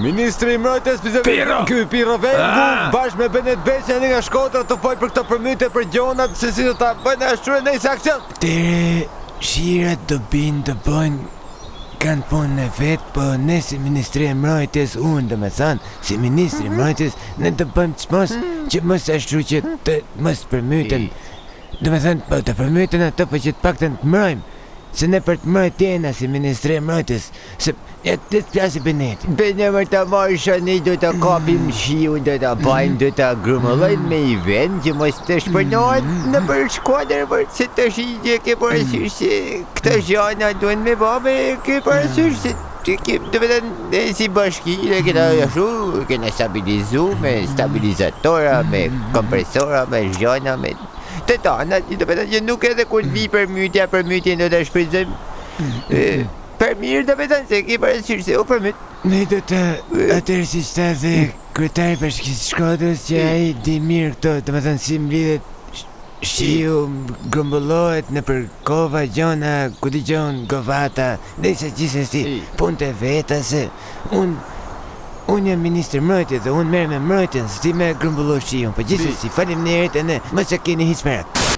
Ministri i Mbrojtjes ky Pirro Vengu bashkë me Benet Beqja nga Shkodra të folë për këtë përmytje për gjonat se si do ta bëjnë ashtu nëse aksion. Tere shirat do binë të bëjnë kanë punë në vetë, po ne si Ministri i Mbrojtjes, unë dhe me thanë, si Ministri i Mbrojtjes, ne të bëjmë çmos që mos ashtu që të mos përmyten. Do me thënë, po të përmyten ato, po që të paktën të mbrojmë. Se ne për të mbrojt jena si Ministri i Mbrojtjes, se e të plasi Beneti. Bene më të marrë shani, do të kapim shiu, do të bajmë, do të grumullojnë me i vend që mos të shpërnohet në për shkuadrë, për se të shigje ke parasysh se këta gjana duen me babe, ke parasysh se do vetën si bashkile këta ashtu, kena stabilizu me stabilizatora, me kompresora, me gjana, me të tana, do vetën që nuk edhe kur vi përmytjen do të shprizojmë për mirë do vetën se ke parasysh se u përmyt. Ne do të atërë si shta dhe kryetari bashkisë Shkodrës që ai di mirë këto, do me thënë si mlidhet shiu, grumbullohet në për kova gjona, ku di gjonë govata, dhe se gjithsesi punë të veta se unë jam Ministri i Mbrojtjes dhe unë merrem me mbrojtjen, s'di me grumbullu shiun, po gjithsesi faleminderit e ne mos e keni hiç merak.